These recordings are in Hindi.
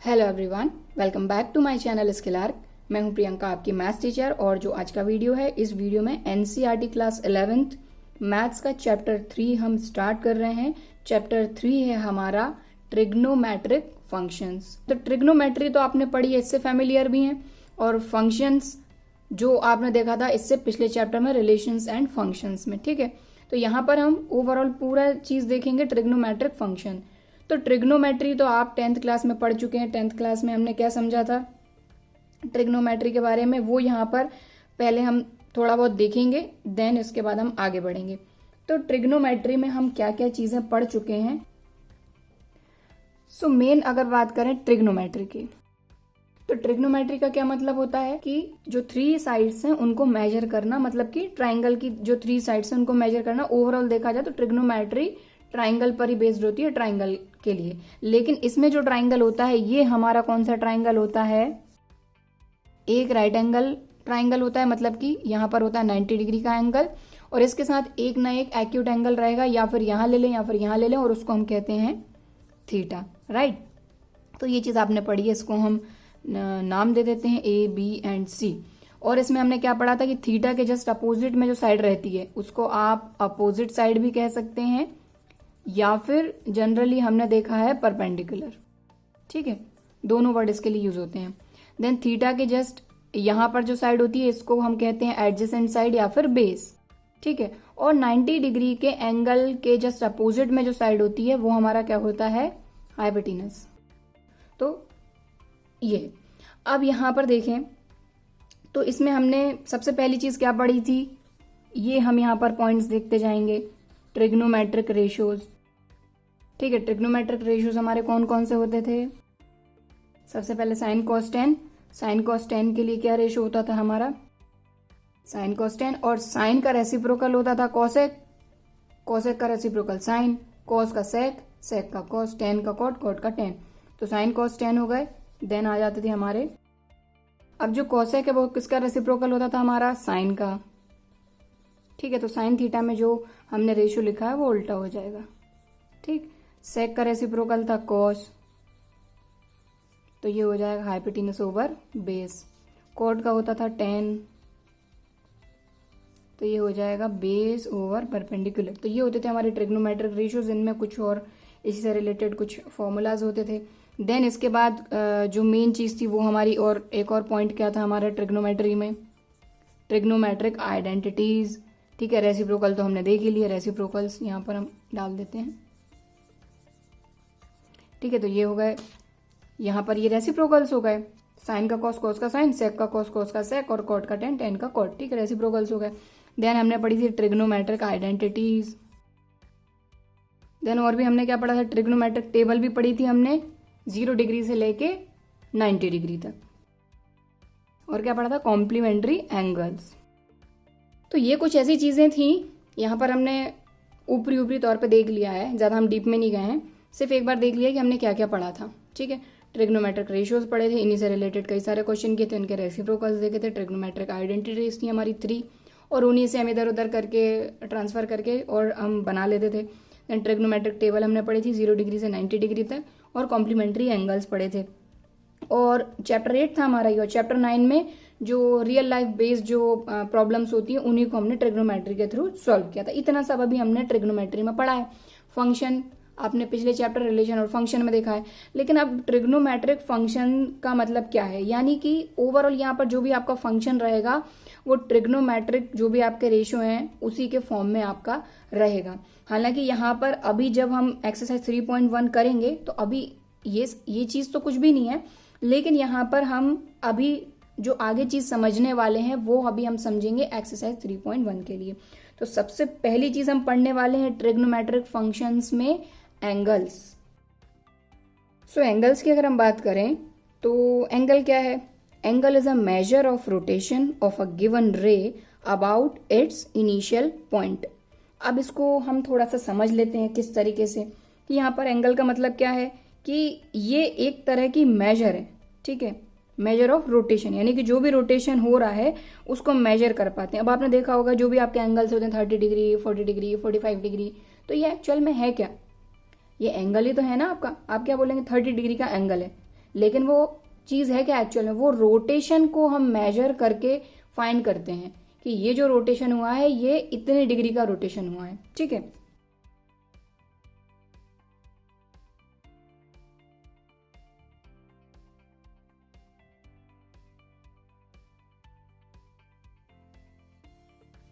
Hello everyone, welcome back to my channel Skill Arc. मैं हूं प्रियंका, आपकी मैथ्स टीचर। और जो आज का वीडियो है, इस वीडियो में एनसीईआरटी क्लास 11th मैथ्स का चैप्टर 3 हम स्टार्ट कर रहे हैं। चैप्टर 3 है हमारा ट्रिग्नोमेट्रिक फंक्शंस। तो ट्रिग्नोमेट्री तो आपने पढ़ी है, इससे फैमिलियर भी हैं, और फंक्शंस जो आपने देखा था इससे पिछले चैप्टर में रिलेशंस एंड फंक्शंस में। ठीक है, तो यहाँ पर हम ओवरऑल पूरा चीज देखेंगे ट्रिग्नोमेट्रिक फंक्शन। तो ट्रिग्नोमेट्री तो आप 10th क्लास में पढ़ चुके हैं। 10th क्लास में हमने क्या समझा था ट्रिग्नोमेट्री के बारे में, वो यहाँ पर पहले हम थोड़ा बहुत देखेंगे, देन इसके बाद हम आगे बढ़ेंगे। तो ट्रिग्नोमेट्री में हम क्या क्या चीजें पढ़ चुके हैं। सो मेन अगर बात करें ट्रिग्नोमेट्री की, तो ट्रिग्नोमेट्री का क्या मतलब होता है कि जो 3 साइड्स हैं उनको मेजर करना, मतलब कि ट्राइंगल की जो 3 साइड्स हैं उनको मेजर करना। ओवरऑल देखा जाए तो ट्रिग्नोमेट्री ट्राइंगल पर ही बेस्ड होती है, ट्राइंगल के लिए। लेकिन इसमें जो ट्राइंगल होता है ये हमारा कौन सा ट्राइंगल होता है, एक राइट एंगल ट्राइंगल होता है, मतलब कि यहाँ पर होता है 90 डिग्री का एंगल, और इसके साथ एक ना एक एक्यूट एंगल रहेगा, या फिर यहाँ ले लें या फिर यहाँ ले लें, और उसको हम कहते हैं थीटा। राइट, तो ये चीज आपने पढ़ी है, इसको हम नाम दे देते हैं ए, बी एंड सी। और इसमें हमने क्या पढ़ा था कि थीटा के जस्ट अपोजिट में जो साइड रहती है उसको आप अपोजिट साइड भी कह सकते हैं, या फिर जनरली हमने देखा है परपेंडिकुलर। ठीक है, दोनों वर्ड इसके लिए यूज होते हैं। देन थीटा के जस्ट यहां पर जो साइड होती है इसको हम कहते हैं एडजेसेंट साइड या फिर बेस। ठीक है, और 90 डिग्री के एंगल के जस्ट अपोजिट में जो साइड होती है वो हमारा क्या होता है, हाइपोटेनस। तो ये अब यहां पर देखें तो इसमें हमने सबसे पहली चीज क्या पढ़ी थी, ये हम यहां पर पॉइंट्स देखते जाएंगे, ट्रिग्नोमेट्रिक रेशियोज। ठीक है, ट्रिग्नोमेट्रिक रेशियोज हमारे कौन कौन से होते थे। सबसे पहले sine cos tan. Sine cos tan के लिए क्या रेशियो होता था हमारा, साइन कॉस टेन, और साइन का रेसिप्रोकल होता था कॉसेक, कॉसेक का रेसिप्रोकल साइन, कॉस का सेक, सेक का कॉस, टेन का कॉट, कॉट का टेन। तो साइन कॉस टेन हो गए। देन आ जाते थे हमारे, अब जो कॉसेक है वो किसका रेसिप्रोकल होता था हमारा, साइन का। ठीक है, तो साइन थीटा में जो हमने रेशियो लिखा है वो उल्टा हो जाएगा। ठीक, सेक का रेसिप्रोकल था कॉस, तो ये हो जाएगा हाइपोटेनस ओवर बेस। कॉट का होता था टेन, तो ये हो जाएगा बेस ओवर परपेंडिकुलर। तो ये होते थे हमारे ट्रिग्नोमेट्रिक रेशियोज। इनमें कुछ और इसी से रिलेटेड कुछ फॉर्मूलाज होते थे। देन इसके बाद जो मेन चीज थी वो हमारी, और एक और पॉइंट क्या था हमारा ट्रिग्नोमेट्री में, ट्रिग्नोमेट्रिक आइडेंटिटीज। ठीक है, रेसिप्रोकल तो हमने देख ही लिया, रेसिप्रोकल्स यहाँ पर हम डाल देते हैं। ठीक है, तो ये हो गए, यहाँ पर ये रेसिप्रोकल्स हो गए, साइन का कॉस, कॉस का साइन, सेक का कॉस, कॉस का सेक, और कॉट का टेन, टेन का कॉट। ठीक है, रेसिप्रोकल्स हो गए। देन हमने पढ़ी थी ट्रिग्नोमेट्रिक आइडेंटिटीज। देन और भी हमने क्या पढ़ा था, ट्रिग्नोमेट्रिक टेबल भी पढ़ी थी हमने 0 डिग्री से लेके 90 डिग्री तक। और क्या पढ़ा था, कॉम्प्लीमेंट्री एंगल्स। तो ये कुछ ऐसी चीजें थी, यहाँ पर हमने ऊपरी ऊपरी तौर पे देख लिया है, ज्यादा हम डीप में नहीं गए हैं, सिर्फ एक बार देख लिया कि हमने क्या क्या पढ़ा था। ठीक है, ट्रिग्नोमेट्रिक रेशियोज पढ़े थे, इन्हीं से रिलेटेड कई सारे क्वेश्चन किए थे, इनके रेसिप्रोकल्स देखे थे। ट्रिग्नोमेट्रिक आइडेंटिटीज थी हमारी 3, और उन्हीं से हम इधर उधर करके ट्रांसफर करके और हम बना लेते थे। देन ट्रिग्नोमेट्रिक टेबल हमने पढ़ी थी 0 डिग्री से 90 डिग्री तक, और कॉम्प्लीमेंट्री एंगल्स पढ़े थे। और चैप्टर 8 था हमारा ये, और चैप्टर 9 में जो रियल लाइफ बेस्ड जो प्रॉब्लम्स होती है उन्हीं को हमने ट्रिग्नोमेट्री के थ्रू सॉल्व किया था। इतना सब अभी हमने ट्रिग्नोमेट्री में पढ़ा है। फंक्शन आपने पिछले चैप्टर रिलेशन और फंक्शन में देखा है, लेकिन अब ट्रिग्नोमेट्रिक फंक्शन का मतलब क्या है, यानी कि ओवरऑल यहाँ पर जो भी आपका फंक्शन रहेगा वो ट्रिग्नोमेट्रिक जो भी आपके रेशियो हैं उसी के फॉर्म में आपका रहेगा। हालांकि यहाँ पर अभी जब हम एक्सरसाइज 3.1 करेंगे तो अभी ये चीज तो कुछ भी नहीं है, लेकिन यहाँ पर हम अभी जो आगे चीज समझने वाले हैं वो अभी हम समझेंगे एक्सरसाइज 3.1 के लिए। तो सबसे पहली चीज हम पढ़ने वाले हैं ट्रिग्नोमेट्रिक फंक्शंस में एंगल्स। सो एंगल्स की अगर हम बात करें तो एंगल क्या है, angle is a measure of rotation of a given ray about its initial point. अब इसको हम थोड़ा सा समझ लेते हैं किस तरीके से, कि यहाँ पर एंगल का मतलब क्या है कि ये एक तरह की मेजर है। ठीक है, मेजर ऑफ रोटेशन, यानी कि जो भी रोटेशन हो रहा है उसको मेजर कर पाते हैं। अब आपने देखा होगा जो भी आपके एंगल्स होते हैं 30 डिग्री, 40 डिग्री, 45 डिग्री, तो ये एक्चुअल में है क्या, ये एंगल ही तो है ना आपका। आप क्या बोलेंगे 30 डिग्री का एंगल है, लेकिन वो चीज है क्या एक्चुअल में, वो रोटेशन को हम मेजर करके फाइंड करते हैं कि ये जो रोटेशन हुआ है ये इतने डिग्री का रोटेशन हुआ है। ठीक है,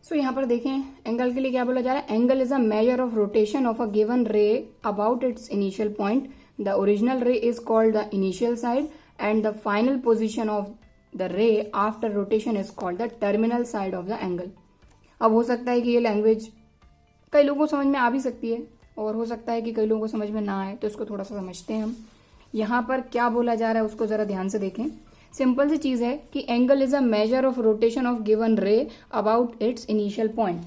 सो यहाँ पर देखें एंगल के लिए क्या बोला जा रहा है, angle is a measure of rotation of a given ray about its initial point. The original ray is called the initial side and the final position of the ray after rotation is called the terminal side of the angle. अब हो सकता है कि ये लैंग्वेज कई लोगों को समझ में आ भी सकती है और हो सकता है कि कई लोगों को समझ में ना आए, तो इसको थोड़ा सा समझते हैं हम। यहाँ पर क्या बोला जा रहा है उसको जरा ध्यान से देखें। सिंपल सी चीज है कि angle is a measure of rotation of given ray about its initial point.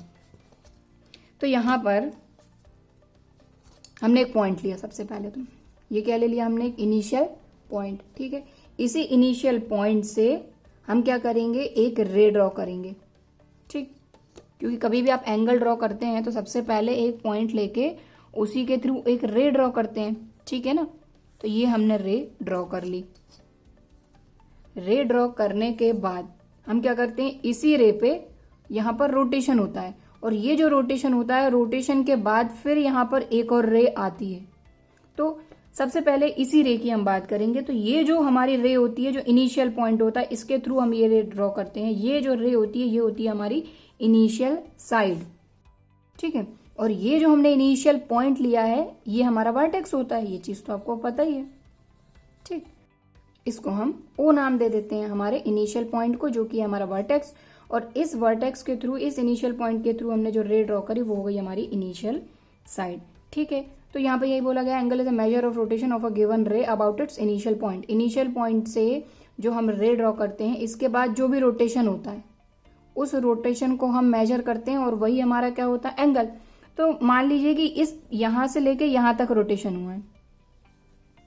तो यहां पर हमने एक पॉइंट लिया, सबसे पहले तो ये क्या ले लिया हमने, एक इनिशियल पॉइंट। ठीक है, इसी इनिशियल पॉइंट से हम क्या करेंगे, एक रे ड्रॉ करेंगे। ठीक, क्योंकि कभी भी आप एंगल ड्रॉ करते हैं तो सबसे पहले एक पॉइंट लेके उसी के थ्रू एक रे ड्रॉ करते हैं। ठीक है ना, तो ये हमने रे ड्रॉ कर ली। रे ड्रॉ करने के बाद हम क्या करते हैं, इसी रे पे यहां पर रोटेशन होता है और ये जो रोटेशन होता है, रोटेशन के बाद फिर यहां पर एक और रे आती है। तो सबसे पहले इसी रे की हम बात करेंगे। तो ये जो हमारी रे होती है, जो इनिशियल पॉइंट होता है, इसके थ्रू हम ये रे ड्रॉ करते हैं। ये जो रे होती है ये होती है हमारी इनिशियल साइड। ठीक है, और ये जो हमने इनिशियल पॉइंट लिया है ये हमारा वर्टेक्स होता है, ये चीज तो आपको पता ही है। ठीक, इसको हम ओ नाम दे देते हैं हमारे इनिशियल पॉइंट को, जो कि है हमारा वर्टेक्स। और इस वर्टेक्स के थ्रू, इस इनिशियल पॉइंट के थ्रू हमने जो रे ड्रॉ करी वो हो गई हमारी इनिशियल साइड। ठीक है, तो यहाँ पे यही बोला गया, angle is a measure of rotation of a given ray about its initial point. Initial point से जो हम रे ड्रॉ करते हैं, इसके बाद जो भी रोटेशन होता है उस रोटेशन को हम मेजर करते हैं और वही हमारा क्या होता है, एंगल। तो मान लीजिए कि इस यहां से लेके यहां तक रोटेशन हुआ है।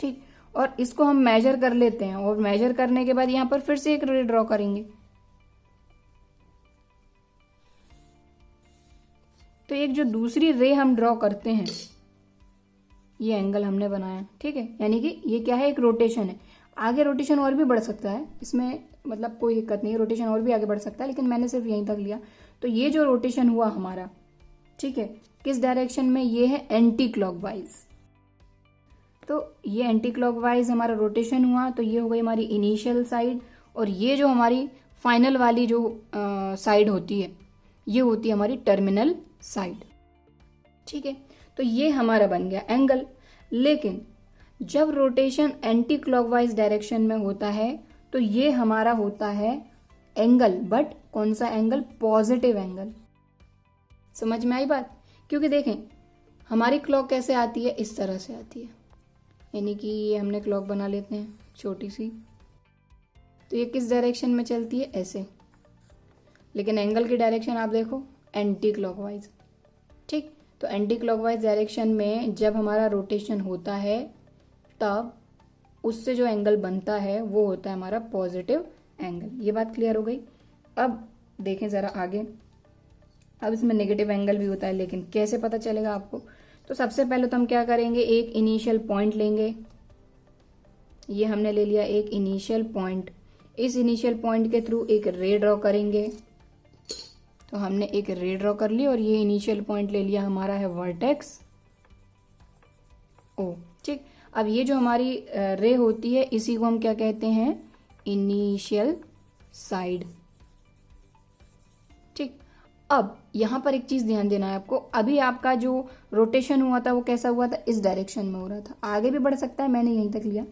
ठीक, और इसको हम मेजर कर लेते हैं और मेजर करने के बाद यहां पर फिर से एक रे ड्रॉ करेंगे। तो एक जो दूसरी रे हम ड्रॉ करते हैं, ये एंगल हमने बनाया। ठीक है, यानी कि ये क्या है, एक रोटेशन है। आगे रोटेशन और भी बढ़ सकता है, इसमें मतलब कोई दिक्कत नहीं है, रोटेशन और भी आगे बढ़ सकता है, लेकिन मैंने सिर्फ यहीं तक लिया। तो ये जो रोटेशन हुआ हमारा, ठीक है, किस डायरेक्शन में, ये है एंटी क्लॉकवाइज। तो ये एंटी क्लॉकवाइज हमारा रोटेशन हुआ, तो ये हो गई हमारी इनिशियल साइड। और ये जो हमारी फाइनल वाली जो साइड होती है, ये होती है हमारी टर्मिनल साइड। ठीक है, तो ये हमारा बन गया एंगल। लेकिन जब रोटेशन एंटी क्लॉकवाइज डायरेक्शन में होता है तो ये हमारा होता है एंगल, बट कौन सा एंगल, पॉजिटिव एंगल। समझ में आई बात? क्योंकि देखें हमारी क्लॉक कैसे आती है, इस तरह से आती है, यानी कि ये हमने क्लॉक बना लेते हैं छोटी सी, तो ये किस डायरेक्शन में चलती है, ऐसे। लेकिन एंगल की डायरेक्शन आप देखो एंटी क्लॉकवाइज। ठीक, तो एंटी क्लॉकवाइज डायरेक्शन में जब हमारा रोटेशन होता है तब उससे जो एंगल बनता है वो होता है हमारा पॉजिटिव एंगल। ये बात क्लियर हो गई। अब देखें जरा आगे। अब इसमें नेगेटिव एंगल भी होता है, लेकिन कैसे पता चलेगा आपको? तो सबसे पहले तो हम क्या करेंगे, एक इनिशियल पॉइंट लेंगे। ये हमने ले लिया एक इनिशियल पॉइंट। इस इनिशियल पॉइंट के थ्रू एक रे ड्रॉ करेंगे। तो हमने एक रे ड्रॉ कर ली और ये इनिशियल पॉइंट ले लिया हमारा है वर्टेक्स ओ। ठीक, अब ये जो हमारी रे होती है इसी को हम क्या कहते हैं, इनिशियल साइड। ठीक, अब यहां पर एक चीज ध्यान देना है आपको। अभी आपका जो रोटेशन हुआ था वो कैसा हुआ था, इस डायरेक्शन में हो रहा था। आगे भी बढ़ सकता है, मैंने यहीं तक लिया,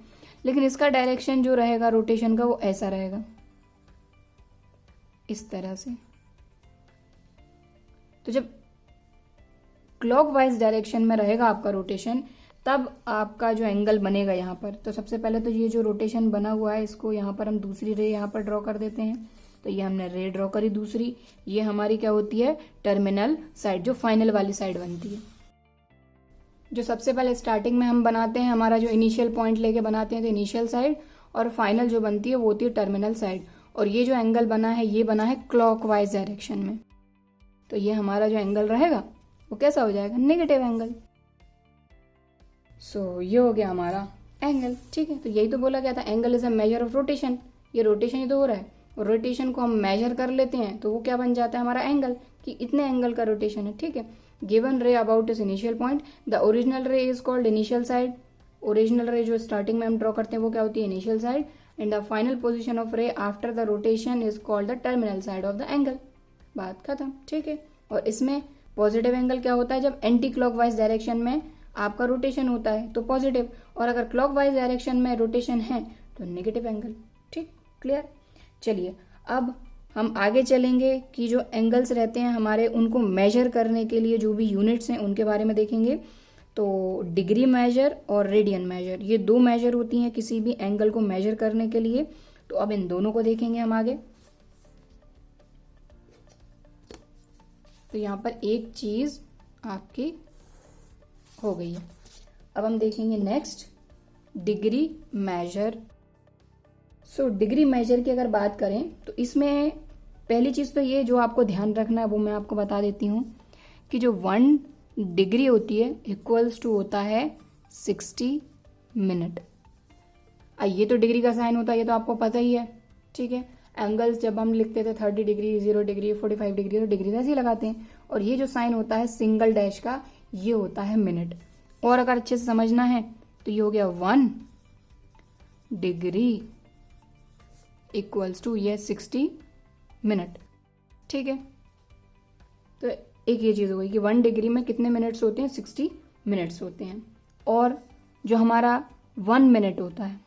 लेकिन इसका डायरेक्शन जो रहेगा रोटेशन का वो ऐसा रहेगा, इस तरह से। तो जब क्लॉकवाइज डायरेक्शन में रहेगा आपका रोटेशन, तब आपका जो एंगल बनेगा यहाँ पर, तो सबसे पहले तो ये जो रोटेशन बना हुआ है इसको यहाँ पर हम दूसरी रे यहाँ पर ड्रॉ कर देते हैं। तो ये हमने रे ड्रॉ करी दूसरी, ये हमारी क्या होती है, टर्मिनल साइड, जो फाइनल वाली साइड बनती है। जो सबसे पहले स्टार्टिंग में हम बनाते हैं, हमारा जो इनिशियल पॉइंट लेके बनाते हैं तो इनिशियल साइड, और फाइनल जो बनती है वो होती है टर्मिनल साइड। और ये जो एंगल बना है ये बना है क्लॉकवाइज डायरेक्शन में, तो ये हमारा जो एंगल रहेगा वो कैसा हो जाएगा, नेगेटिव एंगल। सो ये हो गया हमारा एंगल। ठीक है, तो यही तो बोला गया था, angle is a measure of rotation. ये रोटेशन ही तो हो रहा है, और रोटेशन को हम मेजर कर लेते हैं तो वो क्या बन जाता है हमारा एंगल, कि इतने एंगल का रोटेशन है। ठीक है, गिवन रे अबाउट इस initial point, the original ray is called initial side. Original रे जो स्टार्टिंग में हम ड्रॉ करते हैं वो क्या होती है, initial side. And the final position of रे after the rotation is called the terminal side of the angle. बात खत्म। ठीक है, और इसमें पॉजिटिव एंगल क्या होता है, जब एंटी क्लॉकवाइज डायरेक्शन में आपका रोटेशन होता है तो पॉजिटिव, और अगर क्लॉकवाइज डायरेक्शन में रोटेशन है तो नेगेटिव एंगल। ठीक, क्लियर। चलिए अब हम आगे चलेंगे कि जो एंगल्स रहते हैं हमारे, उनको मेजर करने के लिए जो भी यूनिट्स हैं उनके बारे में देखेंगे। तो डिग्री मेजर और रेडियन मेजर, ये दो मेजर होती हैं किसी भी एंगल को मेजर करने के लिए। तो अब इन दोनों को देखेंगे हम आगे। तो यहाँ पर एक चीज आपकी हो गई है। अब हम देखेंगे next degree measure. So degree measure की अगर बात करें तो इसमें पहली चीज तो ये जो आपको ध्यान रखना है वो मैं आपको बता देती हूँ कि जो 1 डिग्री होती है इक्वल्स टू होता है 60 मिनट। ये तो डिग्री का साइन होता है, ये तो आपको पता ही है। ठीक है, एंगल्स जब हम लिखते थे 30 डिग्री, 0 डिग्री, 45 डिग्री, तो डिग्री ऐसे ही लगाते हैं। और ये जो साइन होता है सिंगल डैश का, ये होता है मिनट। और अगर अच्छे से समझना है तो ये हो गया 1 डिग्री इक्वल्स टू ये 60 मिनट। ठीक है, तो एक ये चीज हो गई कि 1 डिग्री में कितने मिनट्स होते हैं, 60 मिनट्स होते हैं। और जो हमारा 1 मिनट होता है,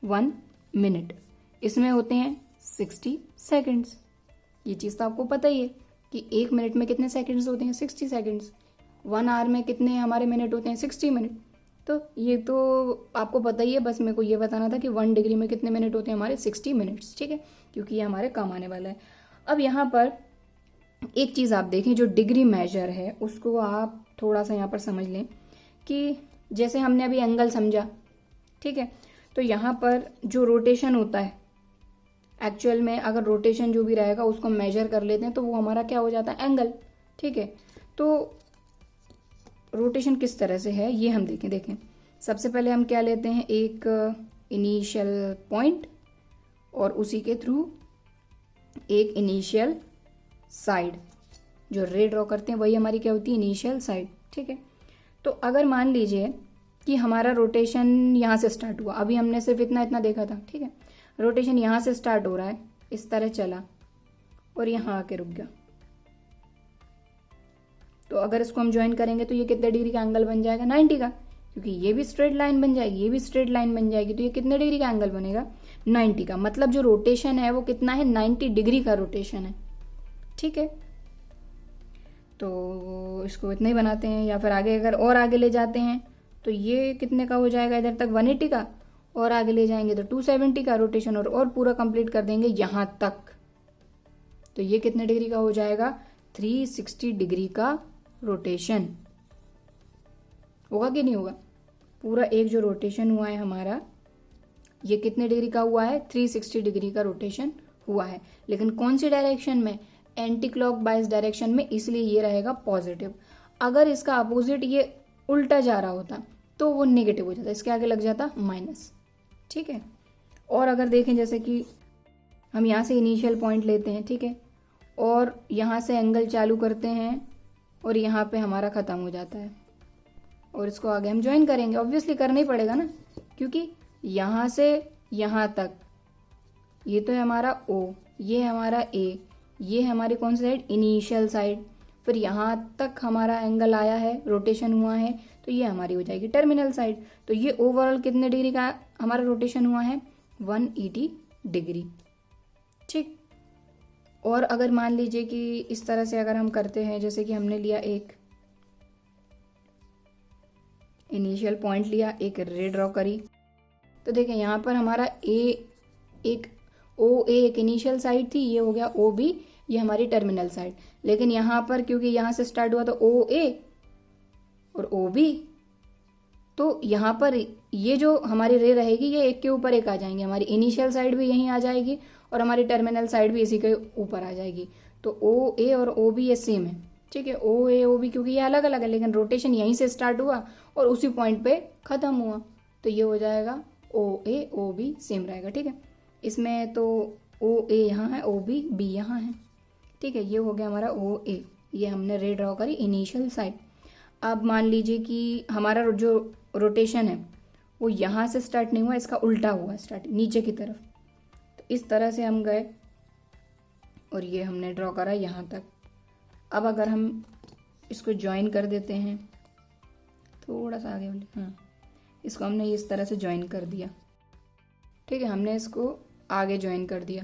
1 मिनट, इसमें होते हैं 60 सेकेंड्स। ये चीज तो आपको पता ही है कि 1 मिनट में कितने सेकेंड्स होते हैं, 60 सेकेंड्स। 1 आवर में कितने हमारे मिनट होते हैं, 60 मिनट। तो ये तो आपको पता ही है, बस मेरे को ये बताना था कि 1 डिग्री में कितने मिनट होते हैं हमारे, 60 मिनट्स। ठीक है, क्योंकि ये हमारे काम आने वाला है। अब यहाँ पर एक चीज आप देखें, जो डिग्री मेजर है उसको आप थोड़ा सा यहाँ पर समझ लें कि जैसे हमने अभी एंगल समझा। ठीक है, तो यहाँ पर जो रोटेशन होता है, एक्चुअल में अगर रोटेशन जो भी रहेगा उसको मेजर कर लेते हैं तो वो हमारा क्या हो जाता है, एंगल। ठीक है, तो रोटेशन किस तरह से है ये हम देखें। सबसे पहले हम क्या लेते हैं, एक इनिशियल पॉइंट और उसी के थ्रू एक इनिशियल साइड, जो रे ड्रॉ करते हैं वही हमारी क्या होती है, इनिशियल साइड। ठीक है, तो अगर मान लीजिए कि हमारा रोटेशन यहाँ से स्टार्ट हुआ, अभी हमने सिर्फ इतना इतना देखा था। ठीक है, रोटेशन यहाँ से स्टार्ट हो रहा है, इस तरह चला और यहाँ आके रुक गया। तो अगर इसको हम ज्वाइन करेंगे तो ये कितने डिग्री का एंगल बन जाएगा, 90 का, क्योंकि ये भी स्ट्रेट लाइन बन जाएगी, ये भी स्ट्रेट लाइन बन जाएगी। तो ये कितने डिग्री का एंगल बनेगा, 90 का। मतलब जो रोटेशन है वो कितना है, 90 डिग्री का रोटेशन है। ठीक है, तो इसको इतना ही बनाते हैं, या फिर आगे अगर और आगे ले जाते हैं तो ये कितने का हो जाएगा, इधर तक 180 का, और आगे ले जाएंगे तो 270 का रोटेशन, और पूरा कंप्लीट कर देंगे यहां तक। तो ये कितने डिग्री का हो जाएगा, 360 डिग्री का रोटेशन। होगा कि नहीं होगा, पूरा एक जो रोटेशन हुआ है हमारा, ये कितने डिग्री का हुआ है, 360 डिग्री का रोटेशन हुआ है। लेकिन कौन सी डायरेक्शन में, एंटी क्लॉकवाइज डायरेक्शन में, इसलिए ये रहेगा पॉजिटिव। अगर इसका अपोजिट ये उल्टा जा रहा होता तो वो नेगेटिव हो जाता, इसके आगे लग जाता माइनस। ठीक है, और अगर देखें जैसे कि हम यहाँ से इनिशियल पॉइंट लेते हैं, ठीक है, और यहाँ से एंगल चालू करते हैं और यहाँ पे हमारा खत्म हो जाता है, और इसको आगे हम ज्वाइन करेंगे। ऑब्वियसली करना ही पड़ेगा ना, क्योंकि यहाँ से यहाँ तक ये तो है हमारा O, ये है हमारा A, ये है हमारी कौन सी साइड, इनिशियल साइड। फिर यहाँ तक हमारा एंगल आया है, रोटेशन हुआ है, तो ये हमारी हो जाएगी टर्मिनल साइड। तो ये ओवरऑल कितने डिग्री का हमारा रोटेशन हुआ है, 180 डिग्री। ठीक, और अगर मान लीजिए कि इस तरह से अगर हम करते हैं, जैसे कि हमने लिया एक इनिशियल पॉइंट लिया, एक रे ड्रॉ करी, तो देखें यहाँ पर हमारा एक OA एक इनिशियल साइड थी, ये हो गया OB, ये हमारी टर्मिनल साइड। लेकिन यहाँ पर क्योंकि यहाँ से स्टार्ट हुआ तो OA और OB, तो यहाँ पर ये जो हमारी रे रहेगी ये एक के ऊपर एक आ जाएंगे, हमारी इनिशियल साइड भी यहीं आ जाएगी और हमारी टर्मिनल साइड भी इसी के ऊपर आ जाएगी। तो OA और OB ये सेम है। ठीक है, OA OB क्योंकि ये अलग अलग है, लेकिन रोटेशन यहीं से स्टार्ट हुआ और उसी पॉइंट पे खत्म हुआ। तो ये हो जाएगा OA OB सेम रहेगा, ठीक है। इसमें तो OA यहाँ है, OB B यहाँ है, ठीक है। ये हो गया हमारा OA, ये हमने रे ड्रॉ करी इनिशियल साइड। अब मान लीजिए कि हमारा जो रोटेशन है वो यहाँ से स्टार्ट नहीं हुआ, इसका उल्टा हुआ स्टार्ट नीचे की तरफ। तो इस तरह से हम गए और ये हमने ड्रॉ करा यहाँ तक। अब अगर हम इसको ज्वाइन कर देते हैं, थोड़ा सा आगे, हाँ, इसको हमने इस तरह से ज्वाइन कर दिया, ठीक है। हमने इसको आगे ज्वाइन कर दिया,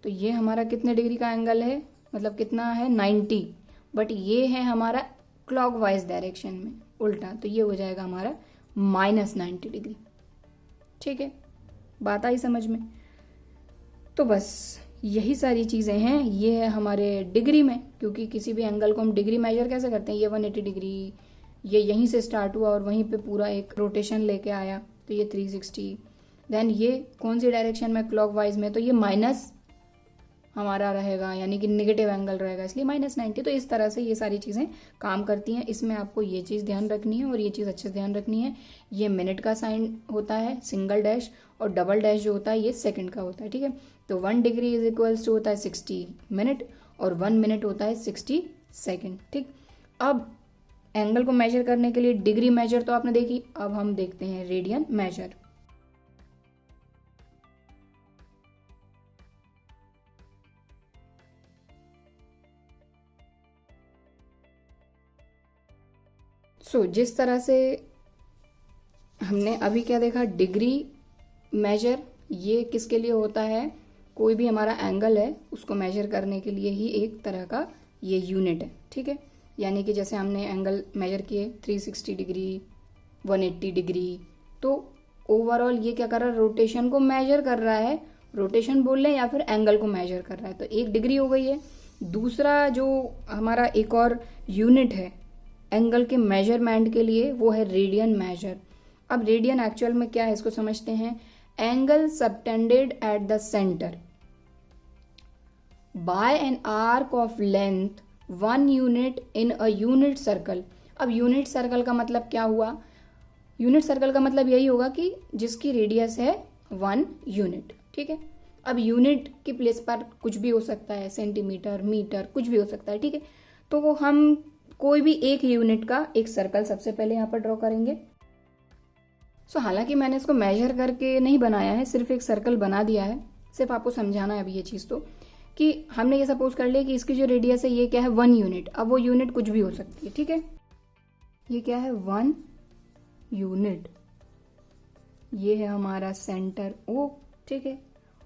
तो ये हमारा कितने डिग्री का एंगल है, मतलब कितना है 90, बट ये है हमारा क्लॉकवाइज डायरेक्शन में उल्टा, तो ये हो जाएगा हमारा -90 डिग्री, ठीक है। बात आई समझ में? तो बस यही सारी चीज़ें हैं। ये है हमारे डिग्री में, क्योंकि किसी भी एंगल को हम डिग्री मेजर कैसे करते हैं, ये 180 डिग्री, ये यहीं से स्टार्ट हुआ और वहीं पे पूरा एक रोटेशन लेके आया, तो ये 360। देन ये कौन सी डायरेक्शन में, क्लॉकवाइज में, तो ये माइनस हमारा रहेगा, यानी कि नेगेटिव एंगल रहेगा, इसलिए -90। तो इस तरह से ये सारी चीज़ें काम करती हैं। इसमें आपको ये चीज़ ध्यान रखनी है और ये चीज़ अच्छे से ध्यान रखनी है। ये मिनट का साइन होता है सिंगल डैश, और डबल डैश जो होता है ये सेकंड का होता है, ठीक है। तो 1 डिग्री इज इक्वल्स टू होता है 60 मिनट और 1 मिनट होता है 60 सेकेंड, ठीक। अब एंगल को मेजर करने के लिए डिग्री मेजर तो आपने देखी, अब हम देखते हैं रेडियन मेजर। जिस तरह से हमने अभी क्या देखा, डिग्री मेजर ये किसके लिए होता है, कोई भी हमारा एंगल है उसको मेजर करने के लिए ही एक तरह का ये यूनिट है, ठीक है। यानी कि जैसे हमने एंगल मेजर किए 360 डिग्री, 180 डिग्री, तो ओवरऑल ये क्या कर रहा है, रोटेशन को मेजर कर रहा है, रोटेशन बोल लें या फिर एंगल को मेजर कर रहा है। तो एक डिग्री हो गई है। दूसरा जो हमारा एक और यूनिट है एंगल के मेजरमेंट के लिए, वो है रेडियन मेजर। अब रेडियन एक्चुअल में क्या है इसको समझते हैं। Angle subtended at the centre by an arc of length 1 unit in a unit circle. अब यूनिट सर्कल का मतलब क्या हुआ, यूनिट सर्कल का मतलब यही होगा कि जिसकी रेडियस है 1 यूनिट, ठीक है। अब यूनिट की प्लेस पर कुछ भी हो सकता है, सेंटीमीटर, मीटर, कुछ भी हो सकता है, ठीक है। तो वो हम कोई भी एक यूनिट का एक सर्कल सबसे पहले यहाँ पर ड्रॉ करेंगे। हालांकि मैंने इसको मेजर करके नहीं बनाया है, सिर्फ एक सर्कल बना दिया है, सिर्फ आपको समझाना है अभी ये चीज़, तो कि हमने ये सपोज कर लिया कि इसकी जो रेडियस है ये क्या है 1 यूनिट। अब वो यूनिट कुछ भी हो सकती है, ठीक है। ये क्या है 1 यूनिट, ये है हमारा सेंटर O, ठीक है,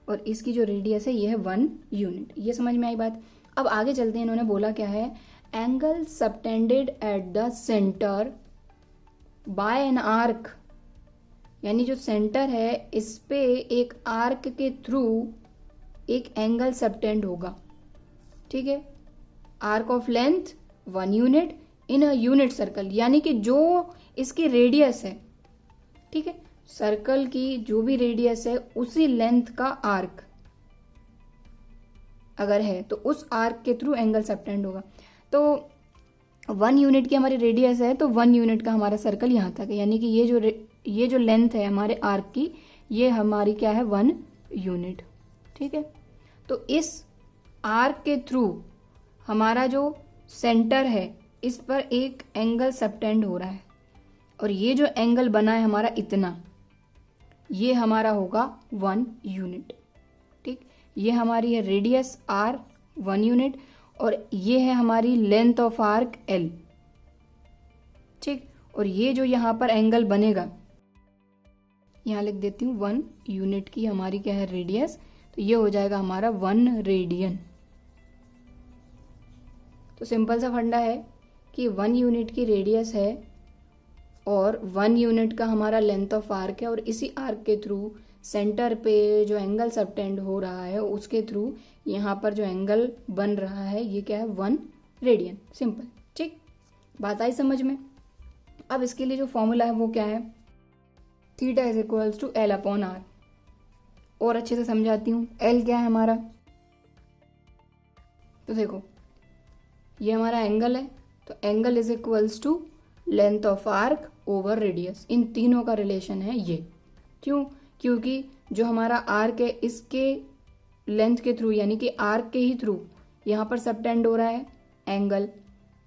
और इसकी जो रेडियस है ये है 1 यूनिट। ये समझ में आई बात। अब आगे चलते हैं, इन्होंने बोला क्या है, angle subtended at the centre by an arc, यानी जो सेंटर है इस पे एक आर्क के थ्रू एक एंगल सबटेंड होगा, ठीक है। Arc of length 1 unit in a unit circle, यानी कि जो इसकी रेडियस है, ठीक है, सर्कल की जो भी रेडियस है उसी लेंथ का आर्क अगर है तो उस आर्क के थ्रू एंगल सबटेंड होगा। तो 1 यूनिट की हमारी रेडियस है तो 1 यूनिट का हमारा सर्कल यहाँ तक है, यानी कि ये जो लेंथ है हमारे आर्क की, ये हमारी क्या है 1 यूनिट, ठीक है। तो इस आर्क के थ्रू हमारा जो सेंटर है इस पर एक एंगल सबटेंड हो रहा है, और ये जो एंगल बना है हमारा इतना, ये हमारा होगा 1 यूनिट, ठीक। ये हमारी है रेडियस R 1 यूनिट, और ये है हमारी लेंथ ऑफ आर्क L, ठीक। और ये जो यहाँ पर एंगल बनेगा, यहाँ लिख देती हूँ 1 यूनिट की हमारी क्या है रेडियस, तो ये हो जाएगा हमारा 1 रेडियन। तो सिंपल सा फंडा है कि 1 यूनिट की रेडियस है और 1 यूनिट का हमारा लेंथ ऑफ आर्क है, और इसी आर्क के थ्रू सेंटर पे जो एंगल सबटेंड हो रहा है उसके थ्रू यहाँ पर जो एंगल बन रहा है ये क्या है 1 रेडियन। सिंपल, ठीक, बात आई समझ में। अब इसके लिए जो फॉर्मूला है वो क्या है, theta is equals to L upon R। और अच्छे से समझाती हूँ, L क्या है हमारा, तो देखो ये हमारा एंगल है, तो angle is equals to length of arc over radius, इन तीनों का रिलेशन है ये। क्यों? क्योंकि जो हमारा आर्क है इसके लेंथ के थ्रू यानी कि आर्क के ही थ्रू यहाँ पर सबटेंड हो रहा है एंगल,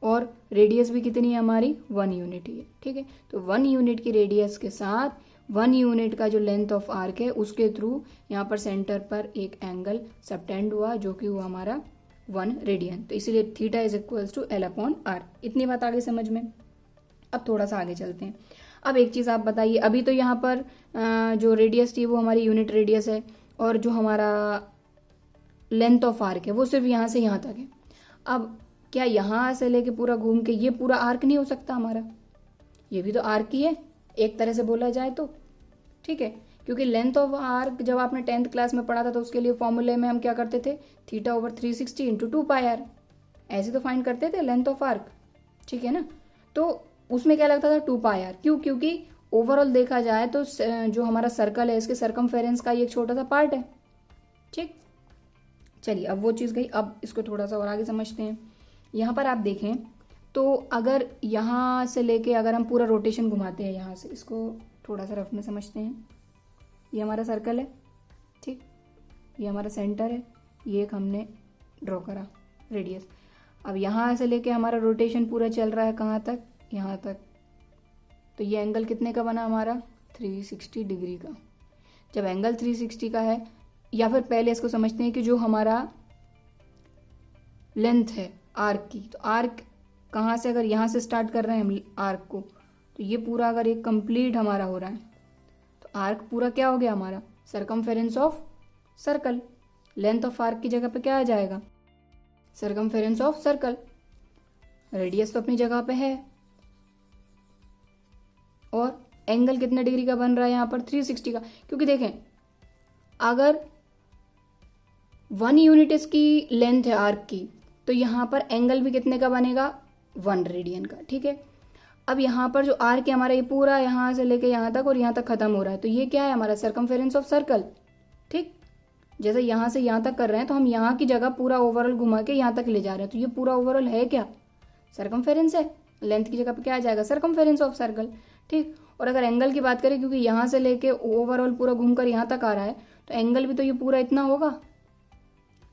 और रेडियस भी कितनी है हमारी 1 यूनिट ही है। ठीक है, तो 1 यूनिट की रेडियस के साथ 1 यूनिट का जो लेंथ ऑफ आर्क है उसके थ्रू यहाँ पर सेंटर पर एक एंगल सबटेंड हुआ जो कि हुआ हमारा 1 रेडियन। तो इसीलिए theta is equals to L/R। इतनी बात आगे समझ में। अब थोड़ा सा आगे चलते हैं। अब एक चीज़ आप बताइए, अभी तो यहाँ पर जो रेडियस थी वो हमारी यूनिट रेडियस है, और जो हमारा लेंथ ऑफ आर्क है वो सिर्फ यहाँ से यहाँ तक है। अब क्या यहाँ से लेके पूरा घूम के ये पूरा आर्क नहीं हो सकता हमारा? ये भी तो आर्क ही है एक तरह से बोला जाए तो। ठीक है, क्योंकि लेंथ ऑफ आर्क जब आपने 10th क्लास में पढ़ा था तो उसके लिए फॉर्मूले में हम क्या करते थे, थीटा ओवर 360 इंटू 2πr, ऐसे तो फाइंड करते थे लेंथ ऑफ आर्क। ठीक है ना, तो उसमें क्या लगता था 2πr। क्यों? क्योंकि ओवरऑल देखा जाए तो जो हमारा सर्कल है इसके सरकमफेरेंस का ये एक छोटा सा पार्ट है। ठीक, चलिए अब वो चीज़ गई। अब इसको थोड़ा सा और आगे समझते हैं। यहाँ पर आप देखें तो अगर यहाँ से लेके अगर हम पूरा रोटेशन घुमाते हैं यहाँ से, इसको थोड़ा सा रफ में समझते हैं। ये हमारा सर्कल है, ठीक, ये हमारा सेंटर है, ये एक हमने ड्रॉ करा रेडियस। अब यहाँ से लेके हमारा रोटेशन पूरा चल रहा है कहाँ तक, यहाँ तक। तो ये एंगल कितने का बना हमारा, 360 डिग्री का। जब एंगल 360 का है, या फिर पहले इसको समझते हैं कि जो हमारा लेंथ है आर्क की, तो आर्क कहाँ से, अगर यहाँ से स्टार्ट कर रहे हैं हम आर्क को, तो ये पूरा अगर एक कंप्लीट हमारा हो रहा है तो आर्क पूरा क्या हो गया हमारा, circumference of circle. Length of arc की जगह पे क्या आ जाएगा, सरकमफेरेंस ऑफ सर्कल। रेडियस तो अपनी जगह पे है, और एंगल कितने डिग्री का बन रहा है यहाँ पर, 360 का। क्योंकि देखें अगर 1 यूनिट इसकी लेंथ है आर्क की, तो यहाँ पर एंगल भी कितने का बनेगा, 1 रेडियन का। ठीक है, अब यहाँ पर जो आर्क है हमारा ये पूरा यहाँ से लेके यहाँ तक और यहाँ तक खत्म हो रहा है, तो ये क्या है हमारा, सरकमफेरेंस ऑफ सर्कल। ठीक, जैसे यहाँ से यहाँ तक कर रहे हैं तो हम यहाँ की जगह पूरा ओवरऑल घुमा के यहाँ तक ले जा रहे हैं, तो ये पूरा ओवरऑल है क्या, सरकमफेरेंस है। लेंथ की जगह पे क्या आ जाएगा, सरकमफेरेंस ऑफ सर्कल। ठीक, और अगर एंगल की बात करें, क्योंकि यहाँ से लेके ओवरऑल पूरा घूमकर यहाँ तक आ रहा है, तो एंगल भी तो ये पूरा इतना होगा।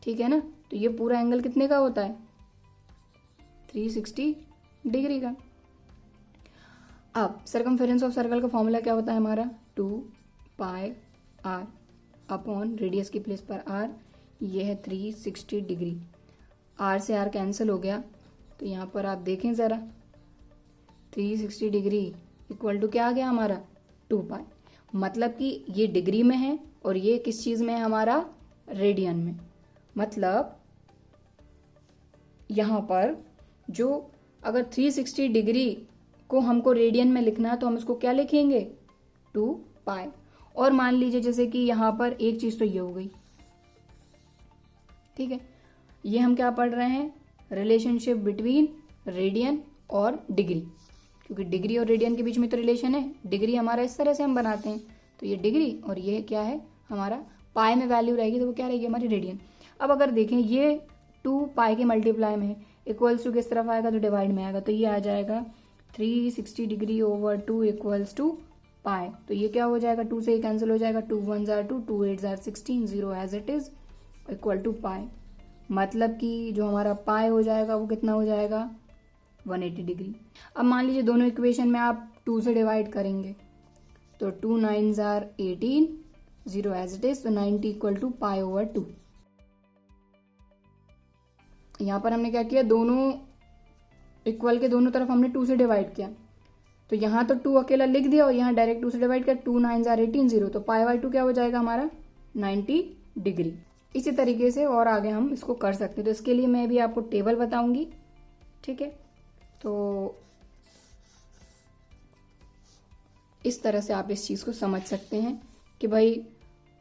ठीक है ना, तो ये पूरा एंगल कितने का होता है, 360 डिग्री का। अब सरकमफेरेंस ऑफ सर्कल का फॉर्मूला क्या होता है हमारा, 2πr अपॉन रेडियस की प्लेस पर r, ये है 360 डिग्री। r से r कैंसिल हो गया, तो यहाँ पर आप देखें ज़रा, 360 डिग्री इक्वल टू क्या आ गया हमारा, 2π। मतलब कि ये डिग्री में है और ये किस चीज़ में है हमारा, रेडियन में। मतलब यहाँ पर जो अगर 360 डिग्री को हमको रेडियन में लिखना है तो हम इसको क्या लिखेंगे, 2π। और मान लीजिए जैसे कि यहाँ पर एक चीज़ तो ये हो गई। ठीक है, ये हम क्या पढ़ रहे हैं, रिलेशनशिप बिटवीन रेडियन और डिग्री, क्योंकि डिग्री और रेडियन के बीच में तो रिलेशन है। डिग्री हमारा इस तरह से हम बनाते हैं, तो ये डिग्री और ये क्या है हमारा, पाई में वैल्यू रहेगी तो वो क्या रहेगी हमारी, रेडियन। अब अगर देखें ये 2π के मल्टीप्लाई में इक्वल्स टू किस तरफ आएगा, तो डिवाइड में आएगा, तो ये आ जाएगा 360 डिग्री ओवर 2 इक्वल्स टू पाई। तो ये क्या हो जाएगा, 2 से ही कैंसिल हो जाएगा, 2 1s are 2, 2 8s are 16, 0 as it is equal to pi. मतलब कि जो हमारा पाई हो जाएगा वो कितना हो जाएगा, 180 डिग्री। अब मान लीजिए दोनों इक्वेशन में आप 2 से डिवाइड करेंगे, तो 2 9s are 18, 0 as it is, तो 90 इक्वल टू पाई ओवर 2। यहाँ पर हमने क्या किया, दोनों इक्वल के दोनों तरफ हमने 2 से डिवाइड किया, तो यहाँ तो 2 अकेला लिख दिया और यहाँ डायरेक्ट 2 से डिवाइड किया, 2 9s are 18, 0, तो पाई बाई 2 क्या हो जाएगा हमारा, 90 डिग्री। इसी तरीके से और आगे हम इसको कर सकते हैं। तो इसके लिए मैं भी आपको टेबल बताऊंगी। ठीक है, तो इस तरह से आप इस चीज़ को समझ सकते हैं कि भाई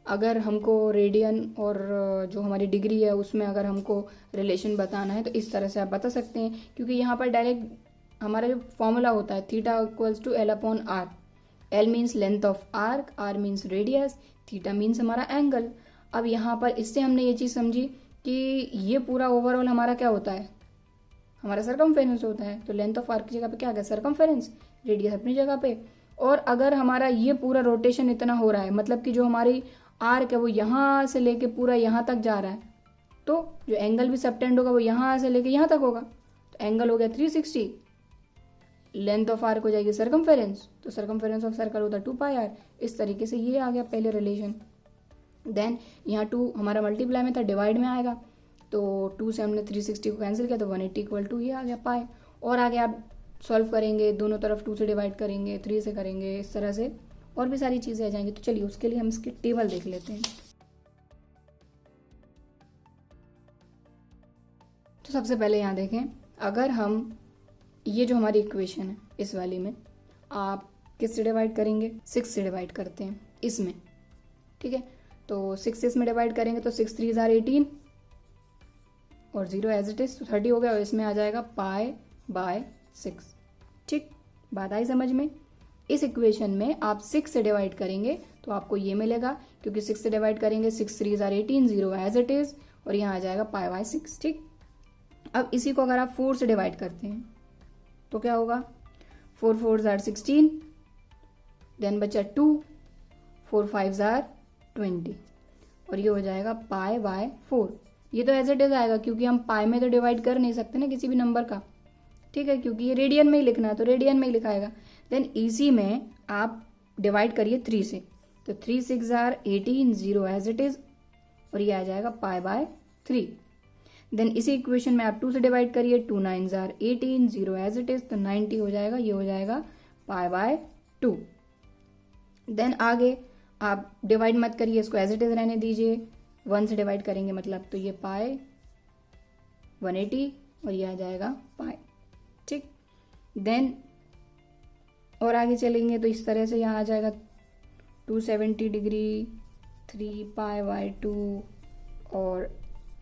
अगर हमको रेडियन और जो हमारी डिग्री है उसमें अगर हमको रिलेशन बताना है तो इस तरह से आप बता सकते हैं, क्योंकि यहाँ पर डायरेक्ट हमारा जो फॉर्मूला होता है theta equals to L/R। L means length of arc, R means radius, theta means हमारा एंगल। अब यहाँ पर इससे हमने ये चीज़ समझी कि ये पूरा ओवरऑल हमारा क्या होता है, हमारा सरकमफेरेंस होता है। तो लेंथ ऑफ आर्क की जगह पे क्या आ गया, सरकमफेरेंस, रेडियस अपनी जगह पे। और अगर हमारा ये पूरा रोटेशन इतना हो रहा है, मतलब कि जो हमारी आर्क है वो यहाँ से लेके पूरा यहाँ तक जा रहा है, तो जो एंगल भी सबटेंड होगा वो यहाँ से लेके यहाँ तक होगा। तो एंगल हो गया 360, लेंथ ऑफ आर्क हो जाएगी सरकमफेरेंस, तो सरकमफेरेंस ऑफ सर्कल होता है 2πr। इस तरीके से ये आ गया पहले रिलेशन। देन यहाँ 2 हमारा मल्टीप्लाई में था, डिवाइड में आएगा, तो 2 से हमने 360 को कैंसिल किया, तो 180 इक्वल टू ये आ गया पाई। और आगे आप सॉल्व करेंगे, दोनों तरफ 2 से डिवाइड करेंगे, 3 से करेंगे, इस तरह से और भी सारी चीज़ें आ जाएंगी। तो चलिए उसके लिए हम इसकी टेबल देख लेते हैं। तो सबसे पहले यहाँ देखें, अगर हम ये जो हमारी इक्वेशन है इस वाली में आप किससे डिवाइड करेंगे, 6 से डिवाइड करते हैं इसमें, ठीक है। तो 6 इसमें डिवाइड करेंगे तो 6 3 = 18 और 0 एज इट इज, तो 30 हो गया, और इसमें आ जाएगा π/6। ठीक, बात आई समझ में। इस इक्वेशन में आप 6 से डिवाइड करेंगे तो आपको ये मिलेगा, क्योंकि 6 से डिवाइड करेंगे 6 3 = 18, 0 एज इट इज, और यहाँ आ जाएगा π/6। ठीक, अब इसी को अगर आप 4 से डिवाइड करते हैं तो क्या होगा, 4 4 = 16, देन बचा 2, 4 5 = 20, और ये हो जाएगा π/4। ये तो एज इट इज आएगा, क्योंकि हम पाई में तो डिवाइड कर नहीं सकते ना किसी भी नंबर का, ठीक है, क्योंकि ये रेडियन में ही लिखना है तो रेडियन में ही लिखाएगा। देन इसी में आप डिवाइड करिए 3 से, तो 3 6 = 18, 0 एज इट इज, और ये आ जाएगा π/3। देन इसी इक्वेशन में आप 2 से डिवाइड करिए, 2 9 = 18, 0 एज इट इज, तो 90 हो जाएगा, ये हो जाएगा π/2। देन आगे आप डिवाइड मत करिए, इसको एज इट इज रहने दीजिए, 1 से डिवाइड करेंगे मतलब, तो ये π/180, और ये आ जाएगा पाई। ठीक, देन और आगे चलेंगे तो इस तरह से यहाँ आ जाएगा 270 डिग्री, 3π/2 और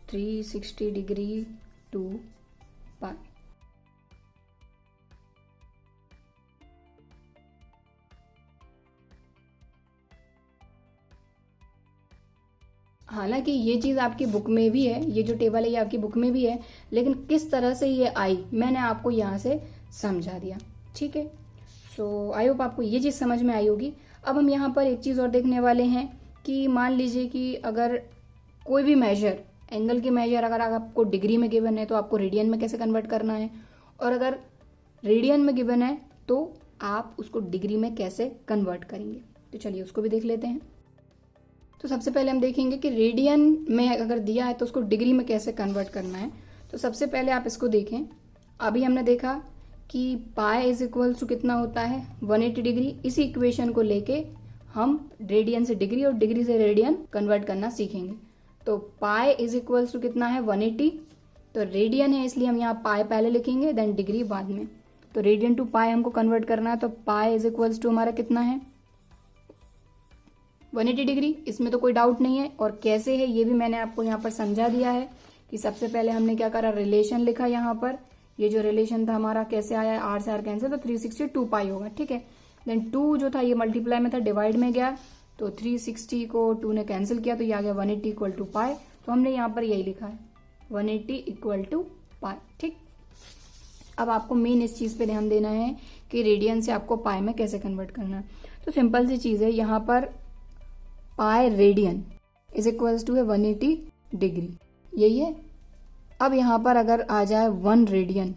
360 डिग्री 2π। हालांकि ये चीज़ आपकी बुक में भी है, ये जो टेबल है ये आपकी बुक में भी है, लेकिन किस तरह से ये आई मैंने आपको यहाँ से समझा दिया। ठीक है, सो आई होप आपको ये चीज़ समझ में आई होगी। अब हम यहाँ पर एक चीज़ और देखने वाले हैं कि मान लीजिए कि अगर कोई भी मेजर, एंगल की मेजर अगर आपको डिग्री में गिवन है तो आपको रेडियन में कैसे कन्वर्ट करना है, और अगर रेडियन में गिवन है तो आप उसको डिग्री में कैसे कन्वर्ट करेंगे। तो चलिए उसको भी देख लेते हैं। तो सबसे पहले हम देखेंगे कि रेडियन में अगर दिया है तो उसको डिग्री में कैसे कन्वर्ट करना है। तो सबसे पहले आप इसको देखें, अभी हमने देखा कि पाई = कितना होता है, 180 डिग्री। इसी इक्वेशन को लेके हम रेडियन से डिग्री और डिग्री से रेडियन कन्वर्ट करना सीखेंगे। तो पाई = कितना है, 180, तो रेडियन है इसलिए हम यहाँ पाई पहले लिखेंगे, देन डिग्री बाद में। तो रेडियन टू पाई हमको कन्वर्ट करना है, तो पाई = हमारा कितना है, 180 डिग्री। इसमें तो कोई डाउट नहीं है, और कैसे है ये भी मैंने आपको यहाँ पर समझा दिया है कि सबसे पहले हमने क्या करा, रिलेशन लिखा यहाँ पर। ये जो रिलेशन था हमारा कैसे आया, r से r कैंसिल, तो 360 2π होगा। ठीक है, देन 2 जो था ये मल्टीप्लाई में था, डिवाइड में गया, तो 360 को 2 ने कैंसिल किया तो ये आ गया 180 = पाई। तो हमने यहाँ पर यही लिखा है 180 = पाई। ठीक, अब आपको मेन इस चीज पे ध्यान देना है कि रेडियन से आपको पाई में कैसे कन्वर्ट करना है। तो सिंपल सी चीज है, यहाँ पर पाई रेडियन = है 180 डिग्री, यही है। अब यहां पर अगर आ जाए 1 रेडियन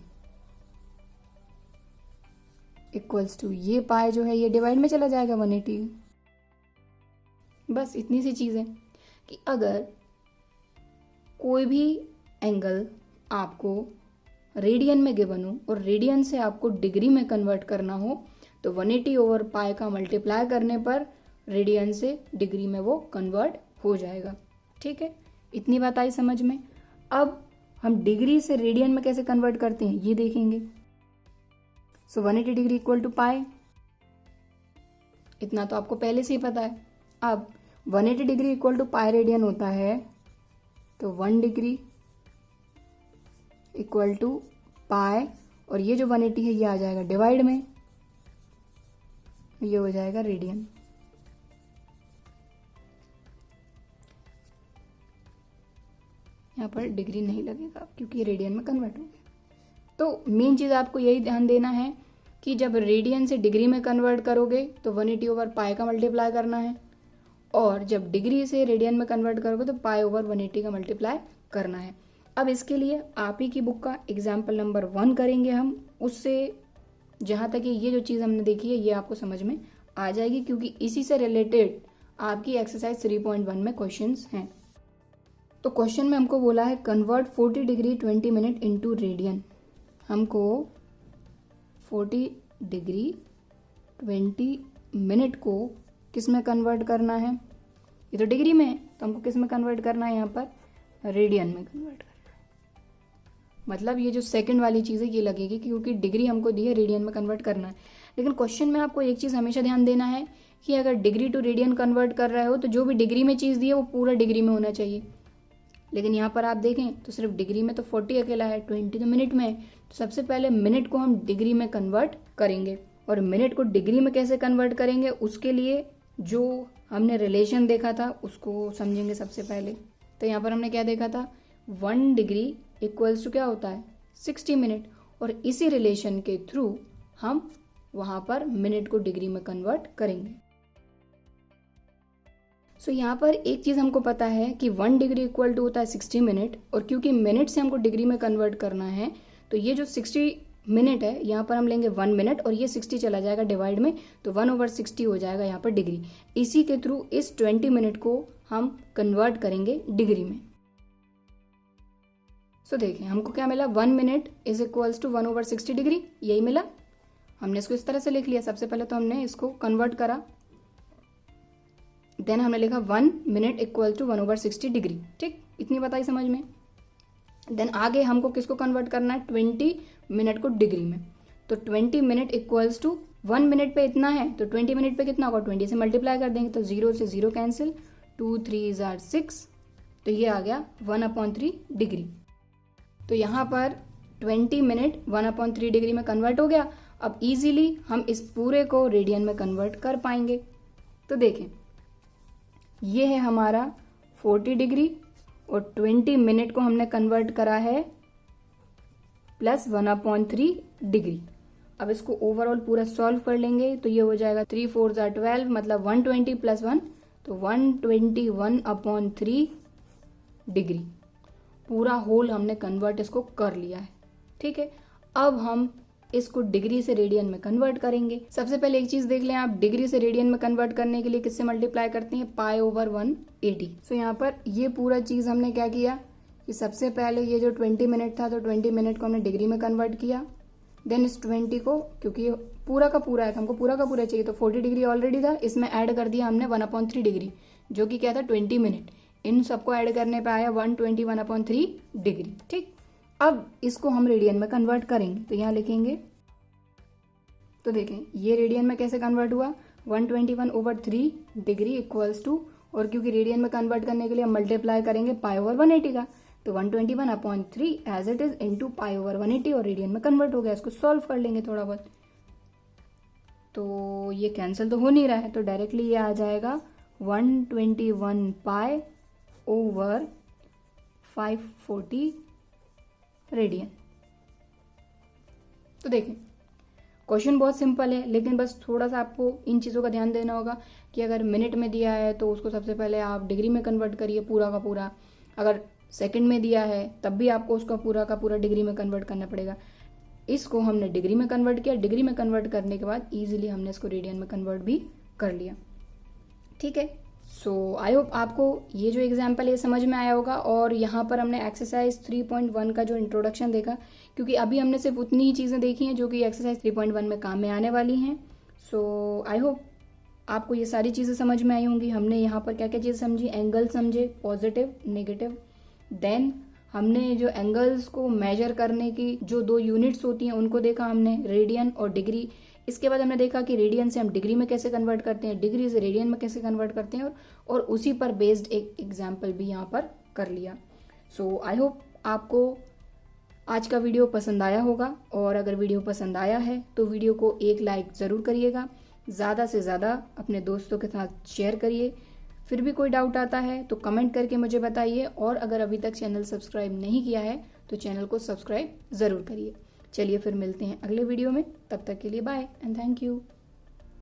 = ये पाई जो है ये डिवाइड में चला जाएगा 180। बस इतनी सी चीज है कि अगर कोई भी एंगल आपको रेडियन में गिवन हो और रेडियन से आपको डिग्री में कन्वर्ट करना हो, तो 180/पाई का मल्टीप्लाई करने पर रेडियन से डिग्री में वो कन्वर्ट हो जाएगा। ठीक है, इतनी बात आई समझ में। अब हम डिग्री से रेडियन में कैसे कन्वर्ट करते हैं ये देखेंगे। सो 180 डिग्री = पाई, इतना तो आपको पहले से ही पता है। अब 180 डिग्री = पाई रेडियन होता है, तो 1 डिग्री = पाई, और ये जो 180 है ये आ जाएगा डिवाइड में, ये हो जाएगा रेडियन। यहाँ पर डिग्री नहीं लगेगा क्योंकि रेडियन में कन्वर्ट हो गया। तो मेन चीज़ आपको यही ध्यान देना है कि जब रेडियन से डिग्री में कन्वर्ट करोगे तो 180/π का मल्टीप्लाई करना है, और जब डिग्री से रेडियन में कन्वर्ट करोगे तो π/180 का मल्टीप्लाई करना है। अब इसके लिए आप ही की बुक का एग्जाम्पल नंबर 1 करेंगे हम, उससे जहाँ तक ये जो चीज़ हमने देखी है ये आपको समझ में आ जाएगी, क्योंकि इसी से रिलेटेड आपकी एक्सरसाइज 3.1 में क्वेश्चंस हैं। तो क्वेश्चन में हमको बोला है convert 40 degree 20 minute into radian. हमको 40 डिग्री 20 मिनट को किस में कन्वर्ट करना है? ये तो डिग्री में है, तो हमको किस में कन्वर्ट करना है? यहाँ पर रेडियन में कन्वर्ट करना है। मतलब ये जो सेकंड वाली चीज़ है ये लगेगी, क्योंकि डिग्री हमको दी है, रेडियन में कन्वर्ट करना है। लेकिन क्वेश्चन में आपको एक चीज़ हमेशा ध्यान देना है कि अगर डिग्री टू रेडियन कन्वर्ट कर रहे हो तो जो भी डिग्री में चीज़ दी है वो पूरा डिग्री में होना चाहिए। लेकिन यहाँ पर आप देखें तो सिर्फ डिग्री में तो 40 अकेला है, 20 तो मिनट में है। तो सबसे पहले मिनट को हम डिग्री में कन्वर्ट करेंगे, और मिनट को डिग्री में कैसे कन्वर्ट करेंगे उसके लिए जो हमने रिलेशन देखा था उसको समझेंगे सबसे पहले। तो यहाँ पर हमने क्या देखा था, 1 डिग्री इक्वल्स टू क्या होता है 60 मिनट, और इसी रिलेशन के थ्रू हम वहाँ पर मिनट को डिग्री में कन्वर्ट करेंगे। सो यहाँ पर एक चीज़ हमको पता है कि 1 डिग्री इक्वल टू होता है 60 मिनट, और क्योंकि मिनट से हमको डिग्री में कन्वर्ट करना है तो ये जो 60 मिनट है यहाँ पर हम लेंगे 1 मिनट, और ये 60 चला जाएगा डिवाइड में, तो 1/60 हो जाएगा यहाँ पर डिग्री। इसी के थ्रू इस 20 मिनट को हम कन्वर्ट करेंगे डिग्री में। सो देखें हमको क्या मिला, 1 minute is equals to 1/60 degree, यही मिला। हमने इसको इस तरह से लिख लिया। सबसे पहले तो हमने इसको कन्वर्ट करा, देन हमने लिखा 1 मिनट इक्वल टू 1/60 डिग्री। ठीक, इतनी बताई समझ में। देन आगे हमको किसको कन्वर्ट करना है, 20 मिनट को डिग्री में। तो 20 मिनट इक्वल्स टू 1 मिनट पे इतना है, तो 20 मिनट पे कितना होगा, 20 से मल्टीप्लाई कर देंगे, तो 0 से 0 कैंसिल, 2 3 = 6, तो ये आ गया 1/3 डिग्री। तो यहाँ पर 20 मिनट 1/3 डिग्री में कन्वर्ट हो गया। अब इजीली हम इस पूरे को रेडियन में कन्वर्ट कर पाएंगे। तो देखें ये है हमारा 40 डिग्री, और 20 मिनट को हमने कन्वर्ट करा है प्लस 1/3 डिग्री। अब इसको ओवरऑल पूरा सॉल्व कर लेंगे, तो ये हो जाएगा 3 4 = 12, मतलब 120 + 1, तो 121/3 डिग्री। पूरा होल हमने कन्वर्ट इसको कर लिया है। ठीक है, अब हम इसको डिग्री से रेडियन में कन्वर्ट करेंगे। सबसे पहले एक चीज देख लें आप, डिग्री से रेडियन में कन्वर्ट करने के लिए किससे मल्टीप्लाई करते हैं, π/180। सो यहाँ पर ये पूरा चीज हमने क्या किया कि सबसे पहले ये जो 20 मिनट था, तो 20 मिनट को हमने डिग्री में कन्वर्ट किया। देन इस 20 को, क्योंकि ये पूरा का पूरा है, हमको पूरा का पूरा चाहिए, तो 40 डिग्री ऑलरेडी था, इसमें ऐड कर दिया हमने 1/3 डिग्री, जो कि क्या था 20 मिनट। इन सबको ऐड करने पे आया 121/3 डिग्री। ठीक, अब इसको हम रेडियन में कन्वर्ट करेंगे, तो यहाँ लिखेंगे, तो देखें ये रेडियन में कैसे कन्वर्ट हुआ, 121/3 डिग्री इक्वल्स टू, और क्योंकि रेडियन में कन्वर्ट करने के लिए हम मल्टीप्लाई करेंगे π/180 का, तो 121/3 एज इट इज इंटू π/180, और रेडियन में कन्वर्ट हो गया। इसको सॉल्व कर लेंगे थोड़ा बहुत, तो ये कैंसिल तो हो नहीं रहा है, तो डायरेक्टली ये आ जाएगा 121π/540 रेडियन। तो देखें क्वेश्चन बहुत सिंपल है, लेकिन बस थोड़ा सा आपको इन चीज़ों का ध्यान देना होगा कि अगर मिनट में दिया है तो उसको सबसे पहले आप डिग्री में कन्वर्ट करिए पूरा का पूरा। अगर सेकंड में दिया है तब भी आपको उसका पूरा का पूरा डिग्री में कन्वर्ट करना पड़ेगा। इसको हमने डिग्री में कन्वर्ट किया, डिग्री में कन्वर्ट करने के बाद ईजिली हमने इसको रेडियन में कन्वर्ट भी कर लिया। ठीक है, सो आई होप आपको ये जो एग्जाम्पल है समझ में आया होगा। और यहाँ पर हमने एक्सरसाइज 3.1 का जो इंट्रोडक्शन देखा, क्योंकि अभी हमने सिर्फ उतनी ही चीज़ें देखी हैं जो कि एक्सरसाइज 3.1 में काम में आने वाली हैं। सो आई होप आपको ये सारी चीज़ें समझ में आई होंगी। हमने यहाँ पर क्या क्या चीज़ समझी, एंगल समझे, पॉजिटिव नेगेटिव। देन हमने जो एंगल्स को मेजर करने की जो 2 यूनिट्स होती हैं उनको देखा हमने, रेडियन और डिग्री। इसके बाद हमने देखा कि रेडियन से हम डिग्री में कैसे कन्वर्ट करते हैं, डिग्री से रेडियन में कैसे कन्वर्ट करते हैं, और उसी पर बेस्ड एक एग्जाम्पल भी यहाँ पर कर लिया। सो आई होप आपको आज का वीडियो पसंद आया होगा, और अगर वीडियो पसंद आया है तो वीडियो को एक लाइक ज़रूर करिएगा, ज़्यादा से ज़्यादा अपने दोस्तों के साथ शेयर करिए। फिर भी कोई डाउट आता है तो कमेंट करके मुझे बताइए, और अगर अभी तक चैनल सब्सक्राइब नहीं किया है तो चैनल को सब्सक्राइब ज़रूर करिए। चलिए फिर मिलते हैं अगले वीडियो में, तब तक के लिए बाय एंड थैंक यू।